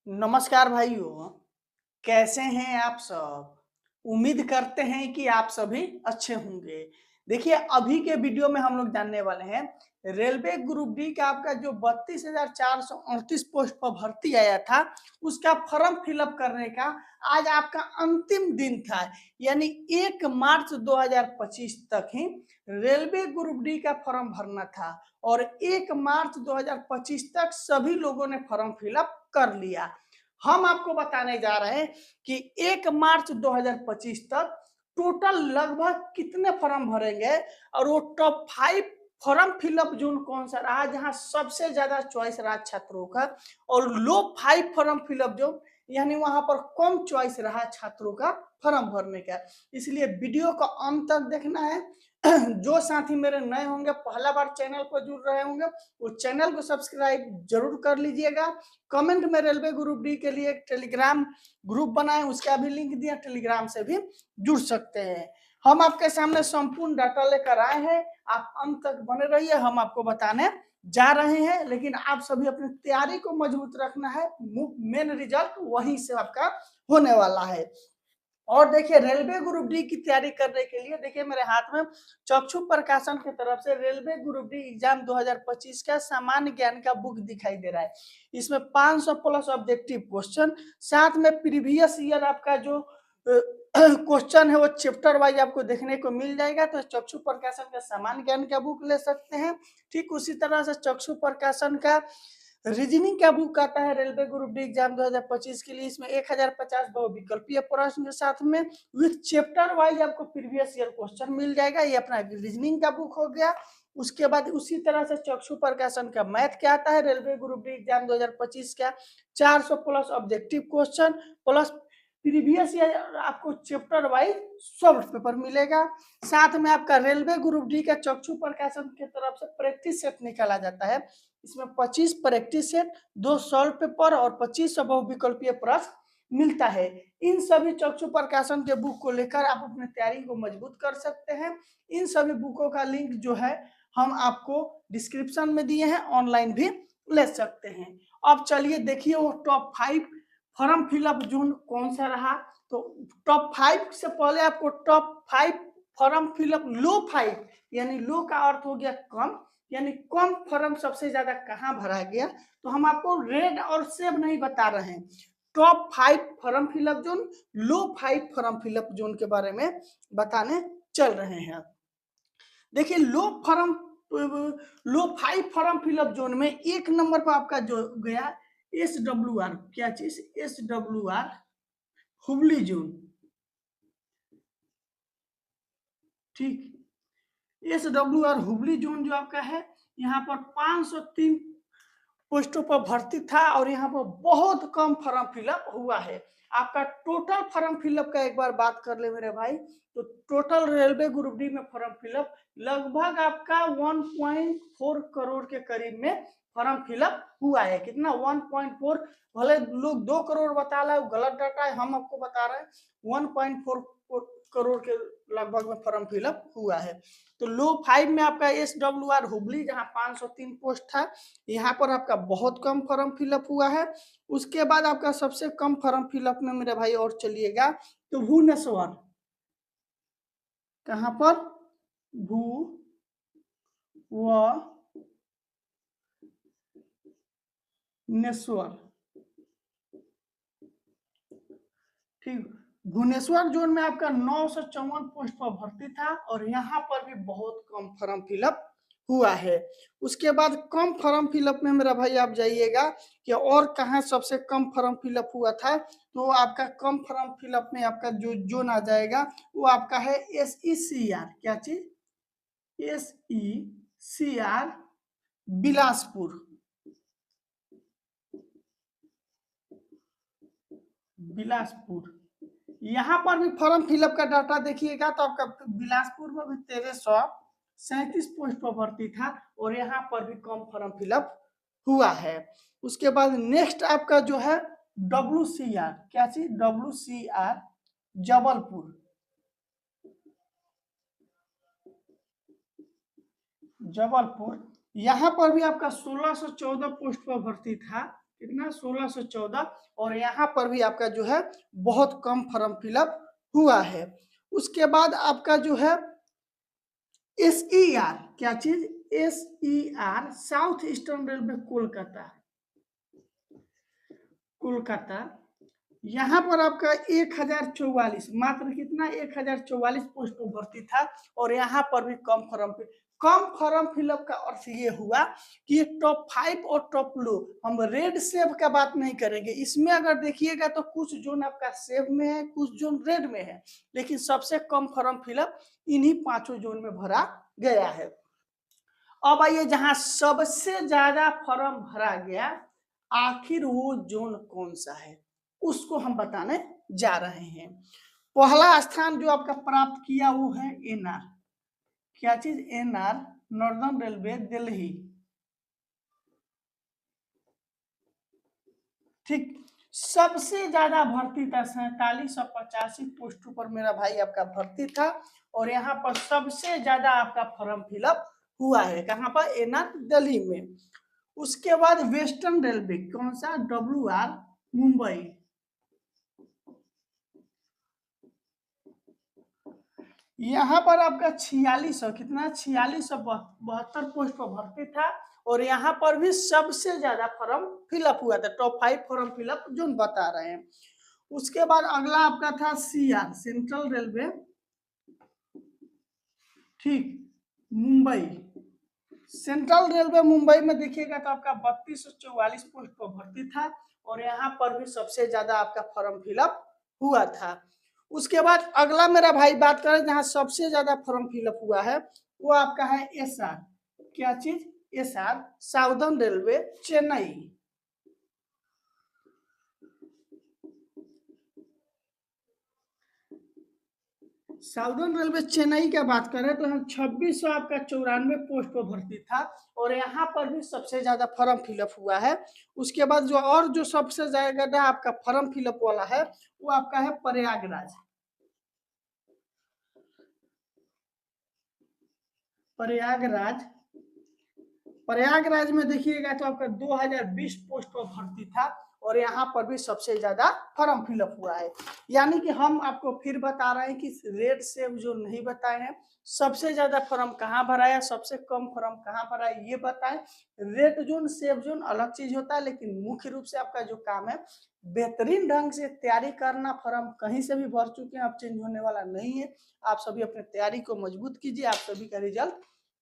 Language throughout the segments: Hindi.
नमस्कार भाइयों, कैसे हैं आप सब? उम्मीद करते हैं कि आप सभी अच्छे होंगे। देखिए, अभी के वीडियो में हम लोग जानने वाले हैं, रेलवे ग्रुप डी का आपका जो 32,438 पोस्ट पर भर्ती आया था, उसका फॉर्म फिलअप करने का आज आपका अंतिम दिन था। यानी 1 मार्च 2025 तक ही रेलवे ग्रुप डी का फॉर्म भरना था और 1 मार्च 2025 तक सभी लोगों ने फॉर्म फिलअप कर लिया। हम आपको बताने जा रहे हैं कि 1 मार्च 2025 तक टोटल लगभग कितने फॉर्म भरेंगे और वो टॉप 5 फॉर्म फिलअप जोन कौन सा रहा जहां सबसे ज्यादा चॉइस रहा छात्रों का, और लो 5 फॉर्म फिलअप जोन यानी वहां पर कम चॉइस रहा छात्रों का फॉर्म भरने का। इसलिए वीडियो को अंत तक देखना है। जो साथी मेरे नए होंगे, पहला बार चैनल पर जुड़ रहे होंगे, वो चैनल को सब्सक्राइब जरूर कर लीजिएगा। कमेंट में रेलवे ग्रुप डी के लिए एक टेलीग्राम ग्रुप बनाए, उसका भी लिंक दिया, टेलीग्राम से भी जुड़ सकते हैं। हम आपके सामने संपूर्ण डाटा लेकर आए हैं, आप अंत तक बने रहिए, हम आपको बताने जा रहे हैं। लेकिन आप सभी अपनी तैयारी को मजबूत रखना है, मेन रिजल्ट वहीं से आपका होने वाला है। और देखिए, रेलवे ग्रुप डी की तैयारी करने के लिए देखिए मेरे हाथ में चक्षु प्रकाशन की तरफ से रेलवे ग्रुप डी एग्जाम 2025 का सामान्य ज्ञान का बुक दिखाई दे रहा है। इसमें 500 प्लस ऑब्जेक्टिव क्वेश्चन, साथ में प्रीवियस ईयर आपका जो क्वेश्चन है वो चैप्टर वाइज आपको देखने को मिल जाएगा। तो चक्षु प्रकाशन का सामान्य ज्ञान का बुक ले सकते हैं। ठीक उसी तरह से चक्षु प्रकाशन का रीजनिंग का बुक आता है रेलवे ग्रुप डी एग्जाम 2025 के लिए। इसमें 1050 बहुविकल्पीय प्रश्न के साथ में विथ चैप्टर वाइज आपको प्रीवियस ईयर क्वेश्चन मिल जाएगा। ये अपना रीजनिंग का बुक हो गया। उसके बाद उसी तरह से चक्षु प्रकाशन का मैथ क्या आता है रेलवे ग्रुप डी एग्जाम 2025 का 400 plus objective question plus previous year आपको चैप्टर वाइज सॉल्व पेपर मिलेगा। साथ में आपका रेलवे ग्रुप डी का चक्षु प्रकाशन की तरफ से प्रैक्टिस सेट निकाला जाता है। इसमें 25 प्रैक्टिस सेट, 2 सॉल्व पेपर और 25 बहुविकल्पीय प्रश्न मिलता है। इन सभी चक्षु प्रकाशन के बुक को लेकर आप अपनी तैयारी को मजबूत कर सकते हैं। इन सभी बुकों का लिंक जो है हम आपको डिस्क्रिप्शन में दिए हैं, ऑनलाइन भी ले सकते हैं। अब चलिए देखिए वो टॉप 5 फॉर्म फिलअप जोन कौन सा रहा। तो टॉप 5 से पहले आपको टॉप 5 फॉर्म फिलअप लो 5 यानी लो का अर्थ हो गया कम, यानी कम फॉर्म सबसे ज्यादा कहाँ भरा गया। तो हम आपको रेड और सेब नहीं बता रहे हैं, टॉप 5 फॉर्म फिलअप जोन, लो 5 फॉर्म फिलअप जोन के बारे में बताने चल रहे हैं। देखिए लो 5 फॉर्म फिलअप जोन में एक नंबर पर आपका जो गया SWR, क्या चीज SWR हुबली जोन। ठीक, SWR हुबली जोन जो आपका है, यहाँ पर 503 पोस्टों पर भर्ती था और यहाँ पर बहुत कम फॉर्म फिलअप हुआ है। आपका टोटल फॉर्म फिलअप का एक बार बात कर ले मेरे भाई, तो टोटल रेलवे ग्रुप डी में फॉर्म फिलअप लगभग आपका 1.4 करोड़ के करीब में फॉर्म फिलअप हुआ है। कितना? 1.4। भले लोग 2 करोड़ बता रहे हैं, गलत डाटा है, हम आपको बता रहे हैं 1.4 करोड़ के लगभग में फॉर्म फिलअप हुआ है। तो लो 5 में आपका SWR हुबली जहां 503 पोस्ट था, यहाँ पर आपका बहुत कम फॉर्म फिलअप हुआ है। उसके बाद आपका सबसे कम फॉर्म फिलअप में मेरे भाई और चलिएगा तो भुवनेश्वर। कहां पर? भू व नेश्वर। ठीक, भुवनेश्वर जोन में आपका 954 पोस्ट पर भर्ती था और यहाँ पर भी बहुत कम फॉर्म फिलअप हुआ है। उसके बाद कम फॉर्म फिलअप में मेरा भाई आप जाइएगा कि और कहाँ सबसे कम फॉर्म फिलअप हुआ था, तो आपका कम फॉर्म फिलअप में आपका जो जोन आ जाएगा वो आपका है SECR। क्या चीज? SECR बिलासपुर। बिलासपुर, यहाँ पर भी फॉर्म फिलअप का डाटा देखिएगा तो आपका बिलासपुर में भी 1337 पोस्ट पर भर्ती था और यहाँ पर भी कम फॉर्म फिलअप हुआ है। उसके बाद नेक्स्ट आपका जो है WCR। क्या चीज? WCR जबलपुर। जबलपुर, यहाँ पर भी आपका 1614 पोस्ट पर भर्ती था कितना 1614, और यहाँ पर भी आपका जो है बहुत कम फॉर्म फिलअप हुआ है। उसके बाद आपका जो है SER, क्या चीज? SER, south eastern railway Kolkata, Kolkata, यहाँ पर आपका 1044, मात्र कितना 1044 पोस्ट पर भर्ती था, और यहाँ पर भी कम फॉर्म फिलअप का अर्थ ये हुआ कि टॉप 5 और टॉप लो, हम रेड सेव का बात नहीं करेंगे। इसमें अगर देखिएगा तो कुछ जोन आपका सेव में है, कुछ जोन रेड में है, लेकिन सबसे कम फॉर्म फिलअप इन्हीं 5 जोन में भरा गया है। अब आइए जहां सबसे ज्यादा फॉर्म भरा गया, आखिर वो जोन कौन सा है, उसको हम बताने जा रहे हैं। पहला स्थान जो आपका प्राप्त किया वो है NR, क्या चीज? NR, नॉर्दर्न रेलवे दिल्ली, ठीक। सबसे ज्यादा भर्ती था, 4785 पोस्टों पर मेरा भाई आपका भर्ती था, और यहाँ पर सबसे ज्यादा आपका फॉर्म फिलअप हुआ है, कहाँ पर? NR दिल्ली में। उसके बाद वेस्टर्न रेलवे, कौन सा? WR मुंबई, यहाँ पर आपका 4600, कितना? 4672 पोस्ट पर भर्ती था, और यहाँ पर भी सबसे ज्यादा फॉर्म फिलअप हुआ था, टॉप 5 फॉर्म फिलअप जो बता रहे हैं। उसके बाद अगला आपका था CR, सेंट्रल रेलवे, ठीक, मुंबई, सेंट्रल रेलवे मुंबई में देखिएगा तो आपका 3244 पोस्ट पर भर्ती था, और यहाँ पर भी सबसे ज्यादा आपका फॉर्म फिलअप हुआ था। उसके बाद अगला मेरा भाई बात करें जहां सबसे ज्यादा फॉर्म फिलअप हुआ है, वो आपका है SR, क्या चीज? SR, southern railway Chennai, southern railway Chennai की बात करें तो हम 2600 आपका 94 पोस्ट पर भर्ती था, और यहाँ पर भी सबसे ज्यादा फॉर्म फिलअप हुआ है। उसके बाद जो सबसे ज्यादा आपका फॉर्म फिलअप वाला है वो आपका है प्रयागराज, प्रयागराज, प्रयागराज में देखिएगा तो आपका 2020 पोस्ट पर भर्ती था, और यहाँ पर भी सबसे ज्यादा फॉर्म फिलअप हुआ है। यानी कि हम आपको फिर बता रहे हैं कि रेड सेव जो नहीं बताए हैं, सबसे ज्यादा फॉर्म कहाँ भरा है, सबसे कम फॉर्म कहाँ भरा है, ये बताएं। रेड जोन सेव जोन अलग चीज होता है, लेकिन मुख्य रूप से आपका जो काम है बेहतरीन ढंग से तैयारी करना। फॉर्म कहीं से भी भर चुके हैं, अब चेंज होने वाला नहीं है। आप सभी अपने तैयारी को मजबूत कीजिए, आप सभी का रिजल्ट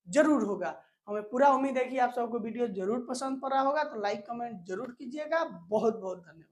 जरूर होगा। हमें पूरा उम्मीद है कि आप सबको वीडियो जरूर पसंद पड़ा होगा, तो लाइक कमेंट जरूर कीजिएगा। बहुत बहुत धन्यवाद।